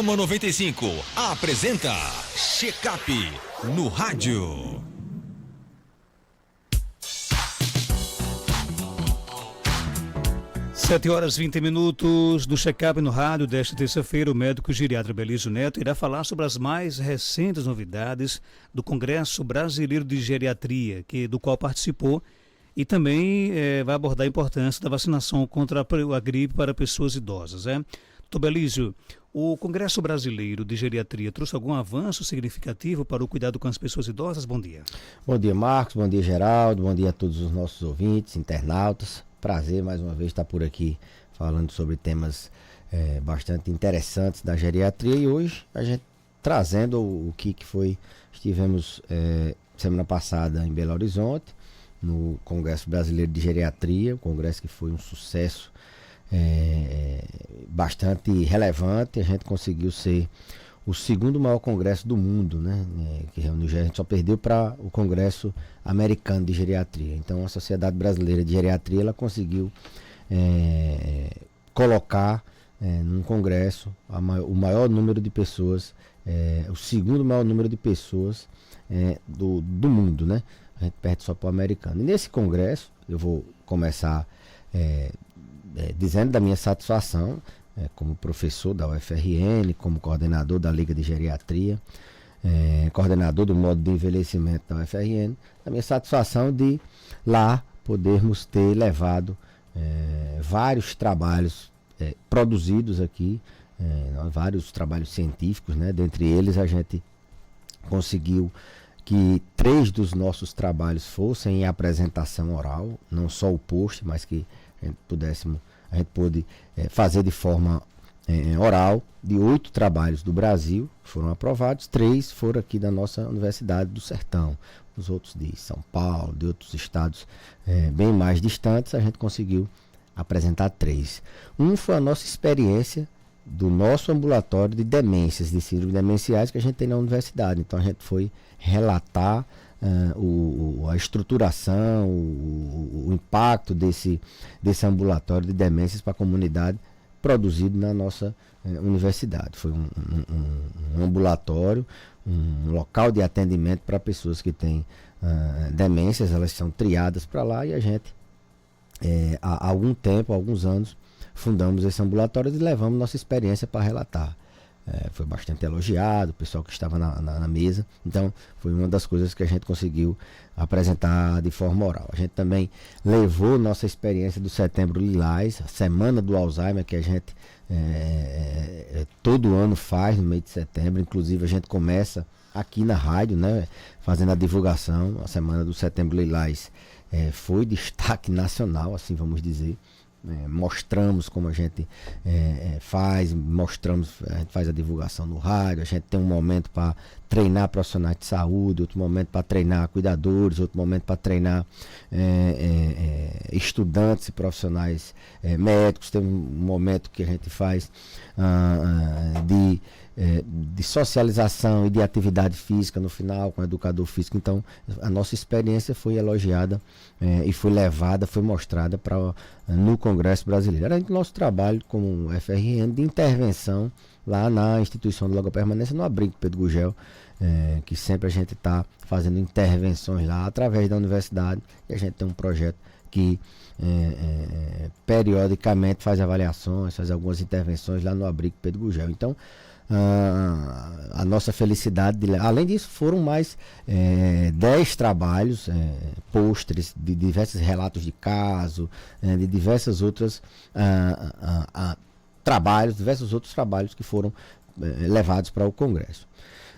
Programa 95 apresenta Check-up no rádio. Sete horas 20 minutos do Check-up no rádio desta terça-feira. O médico geriatra Belísio Neto irá falar sobre as mais recentes novidades do Congresso Brasileiro de Geriatria, do qual participou, e também vai abordar a importância da vacinação contra a gripe para pessoas idosas. Doutor Belísio, o Congresso Brasileiro de Geriatria trouxe algum avanço significativo para o cuidado com as pessoas idosas? Bom dia. Bom dia, Marcos. Bom dia, Geraldo. Bom dia a todos os nossos ouvintes, internautas. Prazer mais uma vez estar por aqui falando sobre temas bastante interessantes da geriatria, e hoje a gente trazendo o que foi. Estivemos semana passada em Belo Horizonte no Congresso Brasileiro de Geriatria, um congresso que foi um sucesso bastante relevante. A gente conseguiu ser o segundo maior congresso do mundo, né? Que reuniu, a gente só perdeu para o Congresso Americano de Geriatria. Então a Sociedade Brasileira de Geriatria ela conseguiu colocar num congresso o maior número de pessoas, o segundo maior número de pessoas do mundo, né? A gente perde só para o americano. E nesse congresso, eu vou começar dizendo da minha satisfação como professor da UFRN, como coordenador da Liga de Geriatria, coordenador do modo de envelhecimento da UFRN, a minha satisfação de lá podermos ter levado vários trabalhos produzidos aqui, vários trabalhos científicos, né? Dentre eles a gente conseguiu que 3 dos nossos trabalhos fossem em apresentação oral, não só o post, mas que a gente pôde fazer de forma oral. De 8 trabalhos do Brasil foram aprovados, 3 foram aqui da nossa Universidade do Sertão. Os outros de São Paulo, de outros estados bem mais distantes, a gente conseguiu apresentar 3. Um foi a nossa experiência do nosso ambulatório de demências, de síndromes demenciais que a gente tem na universidade. Então a gente foi relatar a estruturação, o impacto desse ambulatório de demências para a comunidade produzido na nossa universidade. Foi um ambulatório, um local de atendimento para pessoas que têm demências. Elas são triadas para lá, e a gente há algum tempo, há alguns anos, fundamos esse ambulatório e levamos nossa experiência para relatar. Foi bastante elogiado, o pessoal que estava na mesa. Então foi uma das coisas que a gente conseguiu apresentar de forma oral. A gente também levou nossa experiência do Setembro Lilás, a Semana do Alzheimer, que a gente todo ano faz no mês de setembro. Inclusive a gente começa aqui na rádio, né, fazendo a divulgação. A Semana do Setembro Lilás foi destaque nacional, assim vamos dizer. Mostramos como a gente faz, a gente faz a divulgação no rádio. A gente tem um momento para treinar profissionais de saúde, outro momento para treinar cuidadores, outro momento para treinar estudantes e profissionais médicos. Tem um momento que a gente faz de socialização e de atividade física no final com o educador físico. Então a nossa experiência foi elogiada e foi levada, foi mostrada no Congresso Brasileiro. Era o nosso trabalho como FRN de intervenção lá na instituição de longa permanência, no abrigo Pedro Gugel, que sempre a gente está fazendo intervenções lá através da universidade, e a gente tem um projeto que periodicamente faz avaliações, faz algumas intervenções lá no abrigo Pedro Gugel. Então a nossa felicidade, além disso, foram mais 10 trabalhos, pôsteres de diversos relatos de caso, de diversas outras diversos outros trabalhos que foram levados para o Congresso.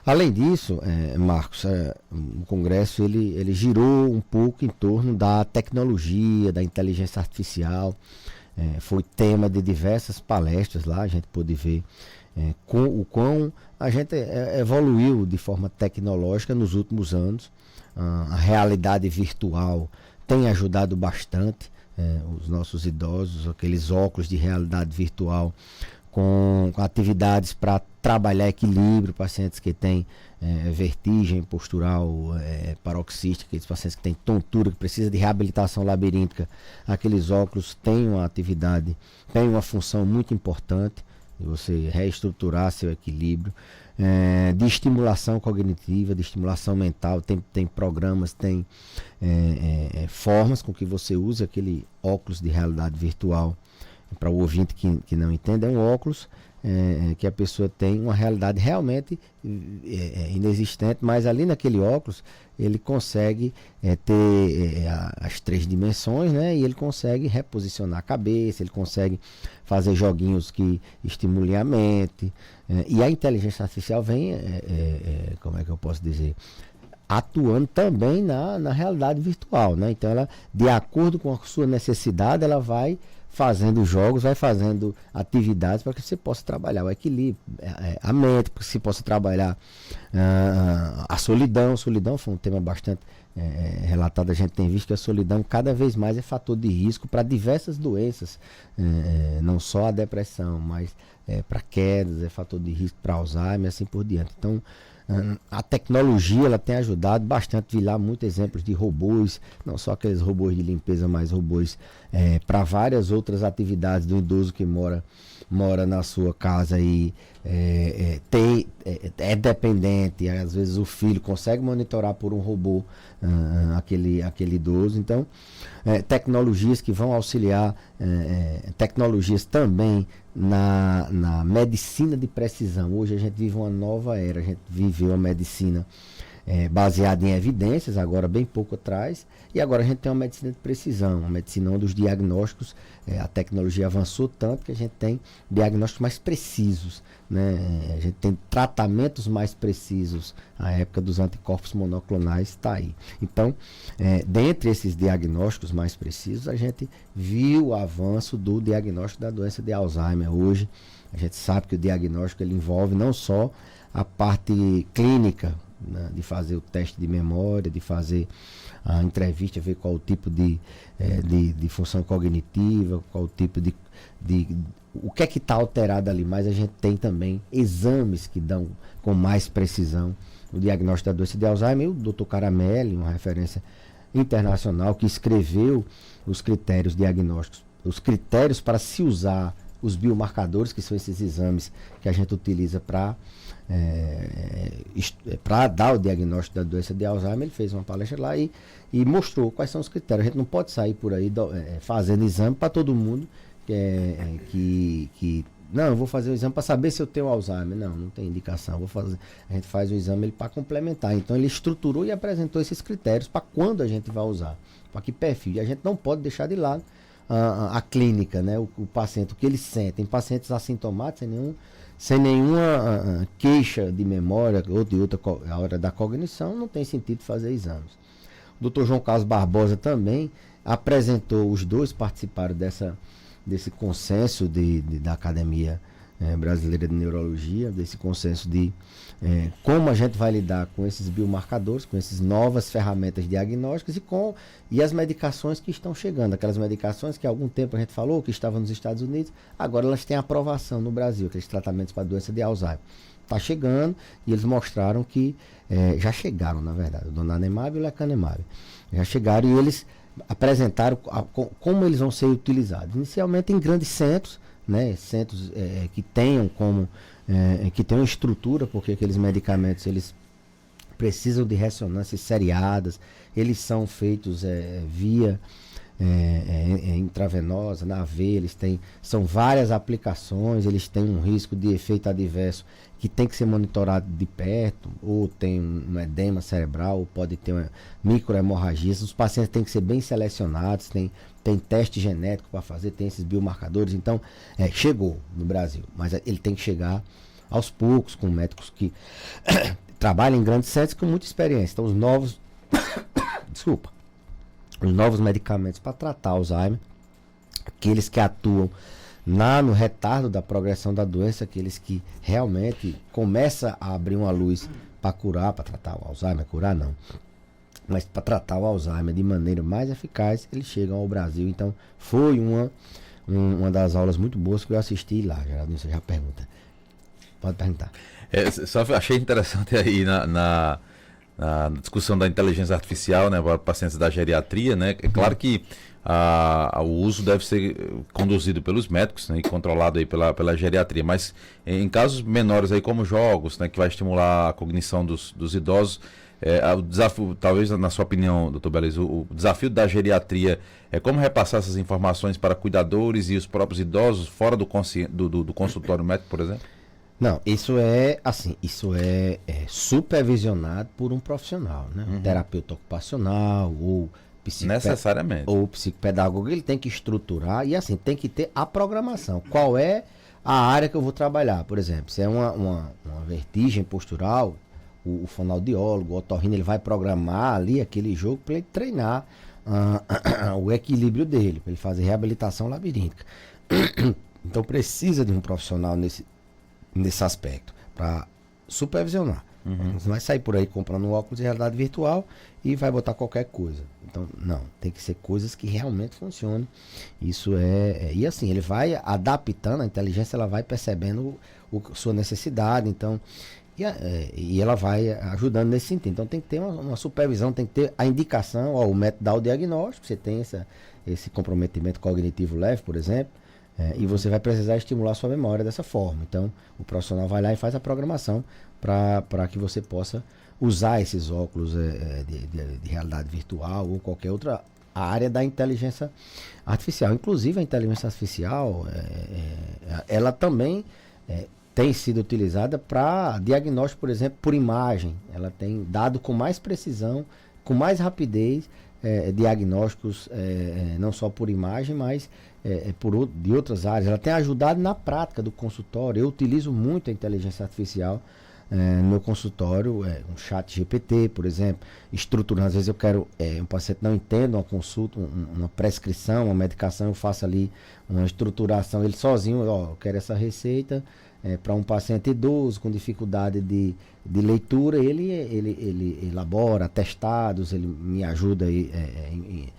Além disso, Marcos, o Congresso ele girou um pouco em torno da tecnologia, da inteligência artificial. Foi tema de diversas palestras lá. A gente pôde ver o quão a gente evoluiu de forma tecnológica nos últimos anos. A realidade virtual tem ajudado bastante os nossos idosos, aqueles óculos de realidade virtual com atividades para trabalhar equilíbrio, pacientes que têm vertigem postural paroxística, aqueles pacientes que têm tontura, que precisam de reabilitação labiríntica. Aqueles óculos têm uma atividade, têm uma função muito importante de você reestruturar seu equilíbrio, de estimulação cognitiva, de estimulação mental. Tem programas, tem formas com que você use aquele óculos de realidade virtual. Para o ouvinte que não entende, é um óculos que a pessoa tem uma realidade realmente inexistente, mas ali naquele óculos ele consegue ter as 3 dimensões, né? E ele consegue reposicionar a cabeça, ele consegue fazer joguinhos que estimulem a mente, e a inteligência artificial vem, como é que eu posso dizer, atuando também na realidade virtual, né? Então ela, de acordo com a sua necessidade, ela vai fazendo jogos, vai fazendo atividades para que você possa trabalhar o equilíbrio, a mente, para que você possa trabalhar a solidão. Solidão foi um tema bastante relatado. A gente tem visto que a solidão cada vez mais é fator de risco para diversas doenças, não só a depressão, mas para quedas, é fator de risco para Alzheimer e assim por diante. Então, a tecnologia ela tem ajudado bastante. Vi lá muitos exemplos de robôs, não só aqueles robôs de limpeza, mas robôs para várias outras atividades do idoso que mora na sua casa e é dependente. Às vezes o filho consegue monitorar por um robô aquele idoso. Então, tecnologias que vão auxiliar, tecnologias também na medicina de precisão. Hoje a gente vive uma nova era, a gente viveu a medicina baseada em evidências, agora bem pouco atrás, e agora a gente tem uma medicina de precisão, uma medicina onde os diagnósticos, a tecnologia avançou tanto que a gente tem diagnósticos mais precisos, né? A gente tem tratamentos mais precisos. A época dos anticorpos monoclonais está aí. Então, dentre esses diagnósticos mais precisos, a gente viu o avanço do diagnóstico da doença de Alzheimer. Hoje, a gente sabe que o diagnóstico ele envolve não só a parte clínica, né, de fazer o teste de memória, de fazer a entrevista, ver qual o tipo de função cognitiva, qual o tipo de o que é que está alterado ali, mas a gente tem também exames que dão com mais precisão o diagnóstico da doença de Alzheimer. O Dr. Caramelli, uma referência internacional, que escreveu os critérios diagnósticos, os critérios para se usar os biomarcadores, que são esses exames que a gente utiliza para dar o diagnóstico da doença de Alzheimer. Ele fez uma palestra lá e mostrou quais são os critérios. A gente não pode sair por aí fazendo exame para todo mundo que não, eu vou fazer o exame para saber se eu tenho Alzheimer. Não tem indicação. A gente faz o exame para complementar. Então ele estruturou e apresentou esses critérios para quando a gente vai usar, para que perfil. E a gente não pode deixar de lado a clínica, né? O paciente, o que ele sente. Tem pacientes assintomáticos sem nenhuma queixa de memória ou de outra a hora da cognição, não tem sentido fazer exames. O Dr. João Carlos Barbosa também apresentou, os dois participaram desse consenso da Academia Brasileira de Neurologia, desse consenso de como a gente vai lidar com esses biomarcadores, com essas novas ferramentas diagnósticas e as medicações que estão chegando. Aquelas medicações que há algum tempo a gente falou que estavam nos Estados Unidos, agora elas têm aprovação no Brasil, aqueles tratamentos para a doença de Alzheimer. Está chegando e eles mostraram que, já chegaram na verdade, o donanemab e o lecanemab. Já chegaram e eles apresentaram como eles vão ser utilizados. Inicialmente em grandes centros, né, centros que tenham que tenham estrutura, porque aqueles medicamentos eles precisam de ressonâncias seriadas, eles são feitos via intravenosa, na veia, são várias aplicações, eles têm um risco de efeito adverso que tem que ser monitorado de perto, ou tem um edema cerebral, ou pode ter uma microhemorragia. Os pacientes têm que ser bem selecionados, tem teste genético para fazer, tem esses biomarcadores. Então, chegou no Brasil, mas ele tem que chegar aos poucos, com médicos que trabalham em grandes centros com muita experiência. Então, os novos medicamentos para tratar Alzheimer, aqueles que atuam no retardo da progressão da doença, aqueles que realmente começam a abrir uma luz para curar, para tratar o Alzheimer, curar não, mas para tratar o Alzheimer de maneira mais eficaz, eles chegam ao Brasil. Então foi uma das aulas muito boas que eu assisti lá. Geraldo, você já pergunta. Pode perguntar. Só achei interessante aí na discussão da inteligência artificial, né, para pacientes da geriatria, né? É claro que o uso deve ser conduzido pelos médicos, né, e controlado aí pela geriatria, mas em casos menores aí como jogos, né, que vai estimular a cognição dos idosos, o desafio, talvez na sua opinião, doutor Beleza, o desafio da geriatria é como repassar essas informações para cuidadores e os próprios idosos fora do consultório médico, por exemplo? Não, isso é assim, é supervisionado por um profissional, né? Um terapeuta ocupacional ou necessariamente. Ou psicopedagogo, ele tem que estruturar e assim, tem que ter a programação. Qual é a área que eu vou trabalhar? Por exemplo, se é uma vertigem postural, o fonoaudiólogo, o otorrino, ele vai programar ali aquele jogo para ele treinar o equilíbrio dele, para ele fazer reabilitação labiríntica. Então precisa de um profissional nesse aspecto, para supervisionar. Você vai sair por aí comprando um óculos de realidade virtual e vai botar qualquer coisa. Então, não, tem que ser coisas que realmente funcionem. Isso e assim, ele vai adaptando, a inteligência ela vai percebendo sua necessidade, então, e ela vai ajudando nesse sentido. Então tem que ter uma supervisão, tem que ter a indicação, o método dá o diagnóstico, você tem esse comprometimento cognitivo leve, por exemplo, e você vai precisar estimular sua memória dessa forma. Então, o profissional vai lá e faz a programação para que você possa usar esses óculos de realidade virtual ou qualquer outra área da inteligência artificial. Inclusive, a inteligência artificial, ela também tem sido utilizada para diagnóstico, por exemplo, por imagem. Ela tem dado com mais precisão, com mais rapidez, diagnósticos não só por imagem, mas de outras áreas. Ela tem ajudado na prática do consultório. Eu utilizo muito a inteligência artificial no meu consultório, um chat GPT, por exemplo, estruturando. Às vezes eu quero, um paciente não entende uma consulta, uma prescrição, uma medicação, eu faço ali uma estruturação, ele sozinho, eu quero essa receita para um paciente idoso com dificuldade de leitura, ele elabora atestados, ele me ajuda em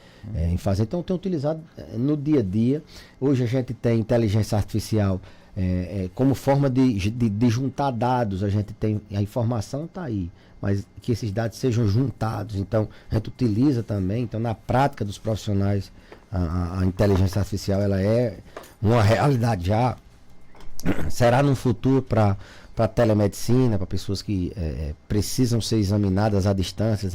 fazer. Então eu tenho utilizado no dia a dia. Hoje a gente tem inteligência artificial como forma de juntar dados. A gente tem, a informação está aí, mas que esses dados sejam juntados. Então a gente utiliza também, então na prática dos profissionais a inteligência artificial ela é uma realidade já. Será no futuro para telemedicina, para pessoas que precisam ser examinadas à distância,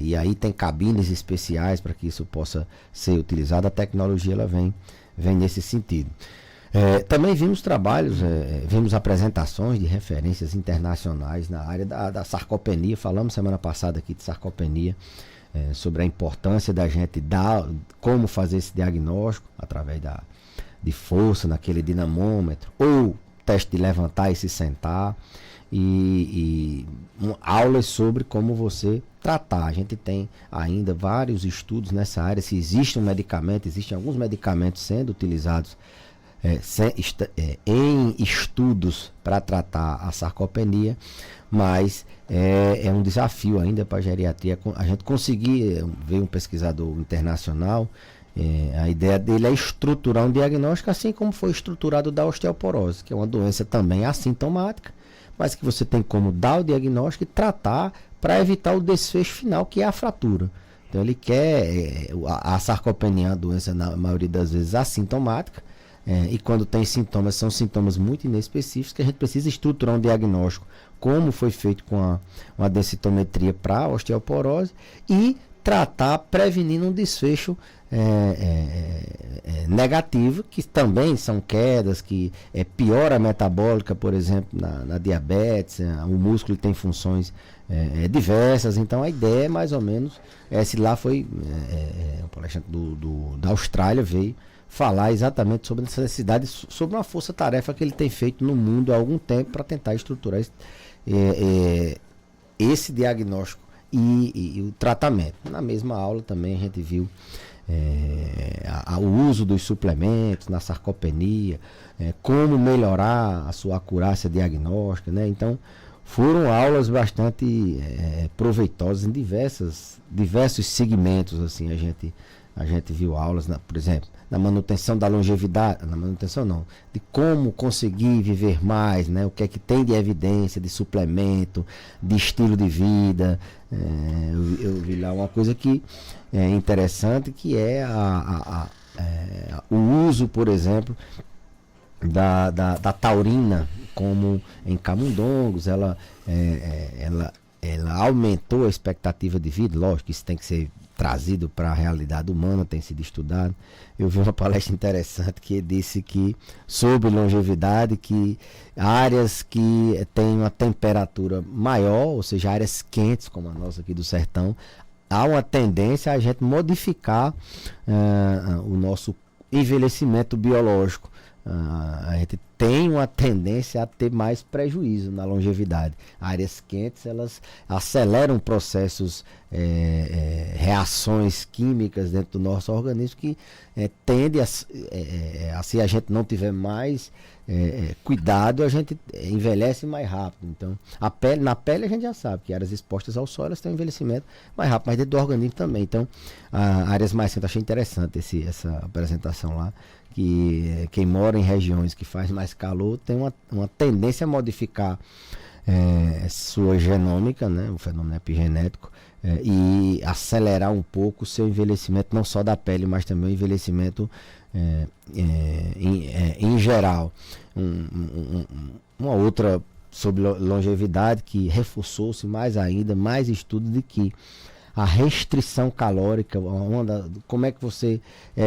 e aí tem cabines especiais para que isso possa ser utilizado. A tecnologia ela vem nesse sentido. Também vimos trabalhos, vimos apresentações de referências internacionais na área da sarcopenia. Falamos semana passada aqui de sarcopenia, sobre a importância da gente dar como fazer esse diagnóstico através de força naquele dinamômetro, ou teste de levantar e se sentar, e aulas sobre como você tratar. A gente tem ainda vários estudos nessa área, se existe um medicamento, existem alguns medicamentos sendo utilizados em estudos para tratar a sarcopenia, mas é um desafio ainda para a geriatria. A gente conseguir, veio um pesquisador internacional, a ideia dele é estruturar um diagnóstico assim como foi estruturado da osteoporose, que é uma doença também assintomática, mas que você tem como dar o diagnóstico e tratar para evitar o desfecho final, que é a fratura. Então ele quer, a sarcopenia, a doença na maioria das vezes assintomática, e quando tem sintomas, são sintomas muito inespecíficos, que a gente precisa estruturar um diagnóstico, como foi feito com a densitometria para a osteoporose, e tratar prevenindo um desfecho negativo, que também são quedas, que piora a metabólica, por exemplo, na diabetes. O músculo tem funções diversas. Então a ideia é mais ou menos, esse lá foi um palestrante da Austrália, veio falar exatamente sobre essa necessidade, sobre uma força-tarefa que ele tem feito no mundo há algum tempo para tentar estruturar esse diagnóstico e o tratamento. Na mesma aula também a gente viu o uso dos suplementos na sarcopenia, como melhorar a sua acurácia diagnóstica, né? Então foram aulas bastante proveitosas em diversos segmentos, assim, a gente A gente viu aulas, por exemplo, na manutenção da longevidade, na manutenção não, de como conseguir viver mais, né? O que é que tem de evidência, de suplemento, de estilo de vida. Eu vi lá uma coisa que é interessante, que é o uso, por exemplo, da taurina, como em camundongos. Ela aumentou a expectativa de vida. Lógico que isso tem que ser trazido para a realidade humana, tem sido estudado. Eu vi uma palestra interessante que disse que, sobre longevidade, que áreas que têm uma temperatura maior, ou seja, áreas quentes, como a nossa aqui do sertão, há uma tendência a gente modificar o nosso envelhecimento biológico. A gente tem uma tendência a ter mais prejuízo na longevidade. Áreas quentes, elas aceleram processos, reações químicas dentro do nosso organismo, que tende se a gente não tiver mais cuidado, a gente envelhece mais rápido. Então, na pele a gente já sabe que áreas expostas ao sol, elas têm um envelhecimento mais rápido, mas dentro do organismo também. Então, áreas mais quentes, achei interessante essa apresentação lá, que quem mora em regiões que faz mais calor tem uma tendência a modificar sua genômica, né, o fenômeno epigenético, e acelerar um pouco o seu envelhecimento, não só da pele, mas também o envelhecimento em geral. Uma outra sobre longevidade que reforçou-se mais ainda, mais estudos de que a restrição calórica, como é que você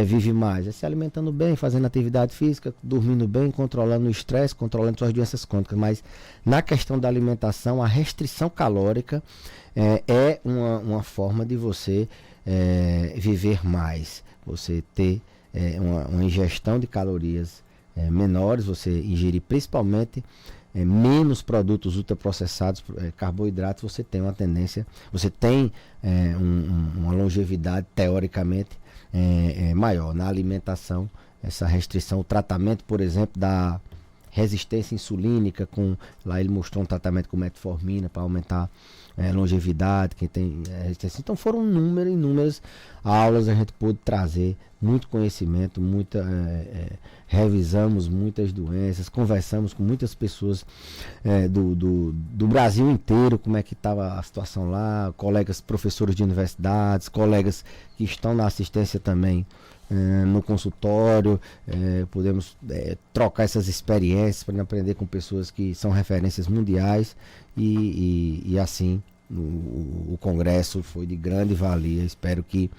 vive mais? É se alimentando bem, fazendo atividade física, dormindo bem, controlando o estresse, controlando suas doenças crônicas. Mas na questão da alimentação, a restrição calórica é uma forma de você viver mais. Você ter uma ingestão de calorias menores, você ingerir principalmente menos produtos ultraprocessados, carboidratos. Você tem uma tendência, você tem uma longevidade teoricamente maior. Na alimentação, essa restrição, o tratamento, por exemplo, da resistência insulínica, lá ele mostrou um tratamento com metformina para aumentar longevidade, quem tem resistência. Então foram inúmeras aulas, a gente pôde trazer muito conhecimento, revisamos muitas doenças, conversamos com muitas pessoas do Brasil inteiro, como é que estava a situação lá, colegas professores de universidades, colegas que estão na assistência também no consultório. Podemos trocar essas experiências para aprender com pessoas que são referências mundiais, e assim o congresso foi de grande valia. Espero que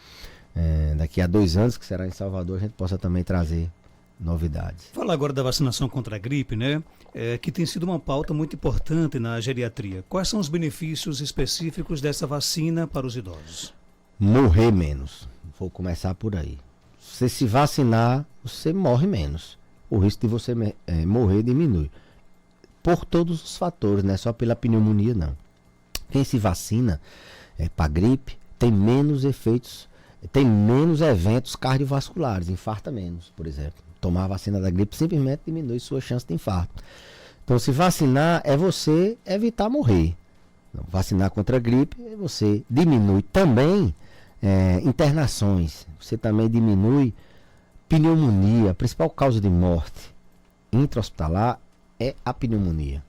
daqui a 2 anos, que será em Salvador, a gente possa também trazer novidades. Fala agora da vacinação contra a gripe, né? Que tem sido uma pauta muito importante na geriatria. Quais são os benefícios específicos dessa vacina para os idosos? Morrer menos. Vou começar por aí. Você se vacinar, você morre menos. O risco de você morrer diminui. Por todos os fatores, não é só pela pneumonia, não. Quem se vacina para gripe tem menos efeitos, tem menos eventos cardiovasculares, infarta menos, por exemplo. Tomar a vacina da gripe simplesmente diminui sua chance de infarto. Então, se vacinar é você evitar morrer. Vacinar contra a gripe, você diminui também internações. Você também diminui pneumonia. A principal causa de morte intra-hospitalar é a pneumonia.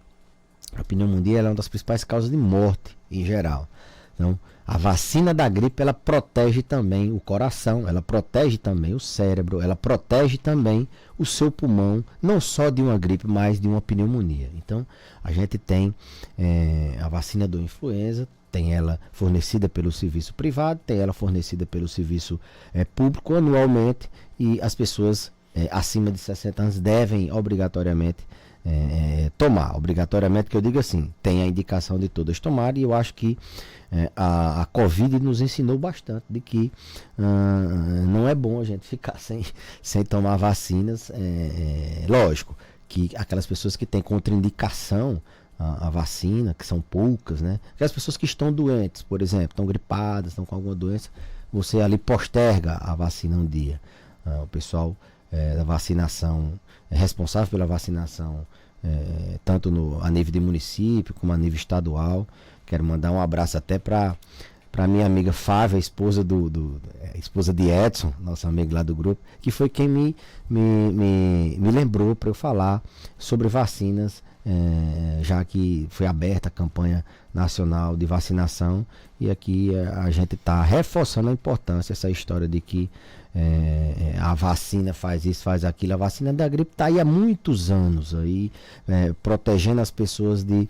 A pneumonia é uma das principais causas de morte em geral. Então, a vacina da gripe, ela protege também o coração, ela protege também o cérebro, ela protege também o seu pulmão, não só de uma gripe, mas de uma pneumonia. Então, a gente tem a vacina do influenza, tem ela fornecida pelo serviço privado, tem ela fornecida pelo serviço público anualmente, e as pessoas acima de 60 anos devem obrigatoriamente tomar. Obrigatoriamente, que eu digo assim, tem a indicação de todas tomarem, e eu acho que a Covid nos ensinou bastante de que não é bom a gente ficar sem tomar vacinas. Lógico que aquelas pessoas que têm contraindicação a vacina, que são poucas, né? Aquelas pessoas que estão doentes, por exemplo, estão gripadas, estão com alguma doença, você ali posterga a vacina um dia. O pessoal da vacinação, responsável pela vacinação, tanto a nível de município como a nível estadual. Quero mandar um abraço até para para minha amiga Fávia, esposa esposa de Edson, nosso amigo lá do grupo, que foi quem me lembrou para eu falar sobre vacinas, já que foi aberta a campanha nacional de vacinação, e aqui a gente está reforçando a importância, essa história de que a vacina faz isso, faz aquilo. A vacina da gripe está aí há muitos anos, aí, protegendo as pessoas de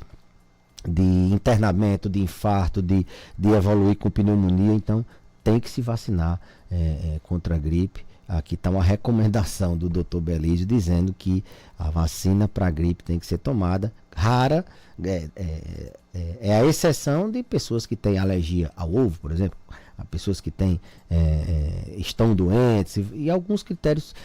internamento, de infarto, de evoluir com pneumonia. Então tem que se vacinar contra a gripe. Aqui está uma recomendação do Dr. Belísio dizendo que a vacina para a gripe tem que ser tomada. Rara é a exceção de pessoas que têm alergia ao ovo, por exemplo, a pessoas que estão doentes, e alguns critérios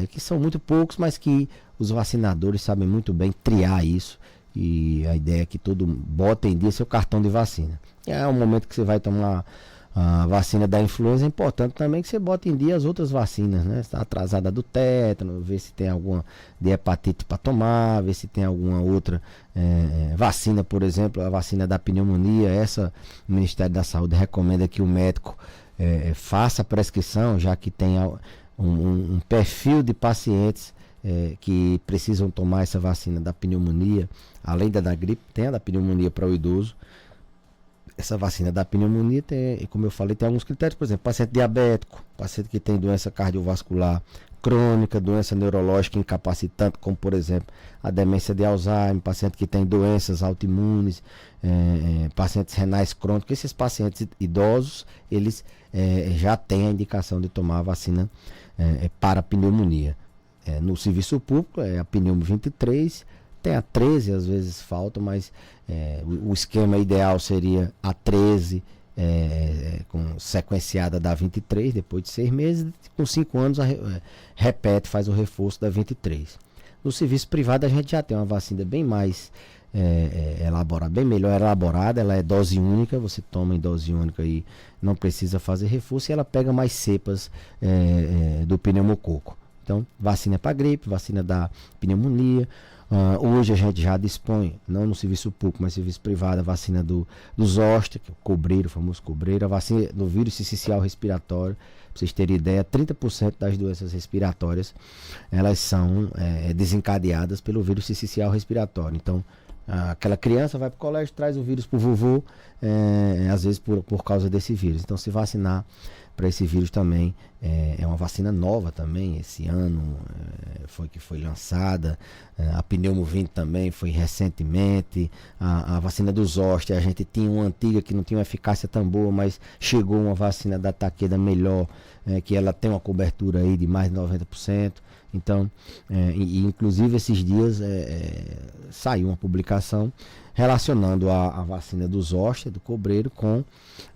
que são muito poucos, mas que os vacinadores sabem muito bem triar isso. E a ideia é que todo bota em dia seu cartão de vacina. É o momento que você vai tomar a vacina da influenza, é importante também que você bote em dia as outras vacinas, né? Está atrasada do tétano, ver se tem alguma de hepatite para tomar, ver se tem alguma outra vacina, por exemplo, a vacina da pneumonia. Essa o Ministério da Saúde recomenda que o médico faça a prescrição, já que tem um perfil de pacientes que precisam tomar essa vacina da pneumonia, além da gripe, tem a da pneumonia para o idoso. Essa vacina da pneumonia tem, como eu falei, tem alguns critérios, por exemplo, paciente diabético, paciente que tem doença cardiovascular crônica, doença neurológica incapacitante, como por exemplo a demência de Alzheimer, paciente que tem doenças autoimunes, pacientes renais crônicos. Esses pacientes idosos, eles já têm a indicação de tomar a vacina para a pneumonia. No serviço público é a pneumo 23, tem a 13, às vezes falta, mas o esquema ideal seria a 13 sequenciada da 23, depois de 6 meses, com 5 anos repete, faz o reforço da 23. No serviço privado a gente já tem uma vacina bem mais elaborada, bem melhor elaborada, ela é dose única, você toma em dose única e não precisa fazer reforço, e ela pega mais cepas do pneumococo. Então, vacina para gripe, vacina da pneumonia. Hoje a gente já dispõe, não no serviço público, mas no serviço privado, a vacina do zoster, que é o cobreiro, o famoso cobreiro, a vacina do vírus sincicial respiratório. Para vocês terem ideia, 30% das doenças respiratórias, elas são desencadeadas pelo vírus sincicial respiratório. Então, aquela criança vai para o colégio, traz o vírus para o vovô, às vezes por causa desse vírus. Então, se vacinar para esse vírus também é uma vacina nova também, esse ano foi lançada. A pneumo 20 também foi recentemente. A vacina do zoster, a gente tinha uma antiga que não tinha uma eficácia tão boa, mas chegou uma vacina da Takeda melhor, que ela tem uma cobertura aí de mais de 90%. Então, inclusive esses dias saiu uma publicação relacionando a vacina do zoster, do cobreiro, com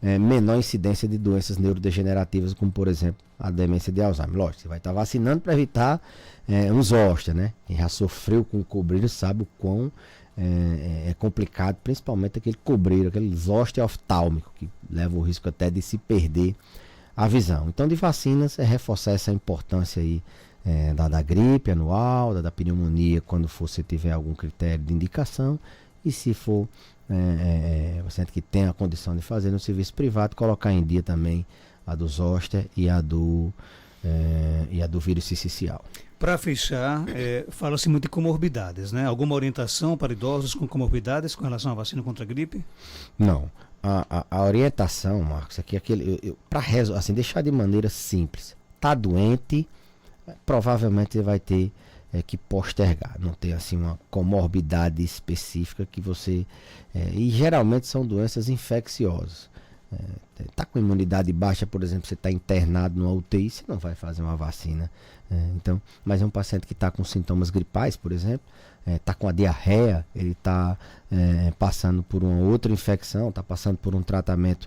menor incidência de doenças neurodegenerativas, como por exemplo a demência de Alzheimer. Lógico, você vai estar vacinando para evitar um zoster, né? Quem já sofreu com o cobreiro sabe o quão é complicado, principalmente aquele cobreiro, aquele zoster oftálmico, que leva o risco até de se perder a visão. Então, de vacinas, reforçar essa importância aí da gripe anual, da pneumonia, quando você tiver algum critério de indicação, e se for você que tem a condição de fazer no serviço privado, colocar em dia também a do zoster e a do vírus sincicial. Para fechar, fala-se muito de comorbidades, né? Alguma orientação para idosos com comorbidades com relação à vacina contra a gripe? Não. A orientação, Marcos, aqui para assim, deixar de maneira simples. Tá doente, provavelmente você vai ter que postergar, não ter assim uma comorbidade específica que você e geralmente são doenças infecciosas. Tá com imunidade baixa, por exemplo, você está internado numa UTI, você não vai fazer uma vacina. Então, mas é um paciente que está com sintomas gripais, por exemplo, está com a diarreia, ele está passando por uma outra infecção, está passando por um tratamento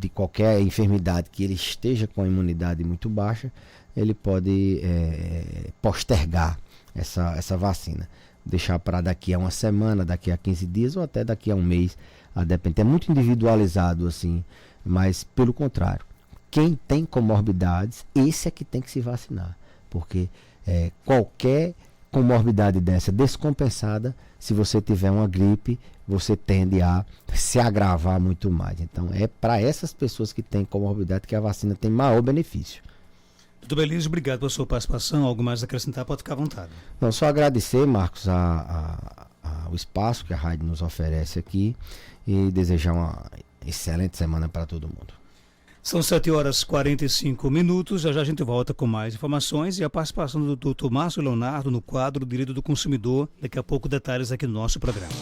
de qualquer enfermidade que ele esteja com a imunidade muito baixa, ele pode postergar essa vacina, deixar para daqui a uma semana, daqui a 15 dias ou até daqui a um mês, a depender. É muito individualizado assim, mas pelo contrário, quem tem comorbidades, esse é que tem que se vacinar, porque qualquer comorbidade dessa descompensada, se você tiver uma gripe, você tende a se agravar muito mais. Então, é para essas pessoas que têm comorbidade que a vacina tem maior benefício. Doutor Belísio, obrigado pela sua participação. Algo mais a acrescentar, pode ficar à vontade. Não, só agradecer, Marcos, o espaço que a rádio nos oferece aqui e desejar uma excelente semana para todo mundo. São 7h45. Já já a gente volta com mais informações e a participação do Dr. Márcio Leonardo no quadro Direito do Consumidor. Daqui a pouco, detalhes aqui no nosso programa.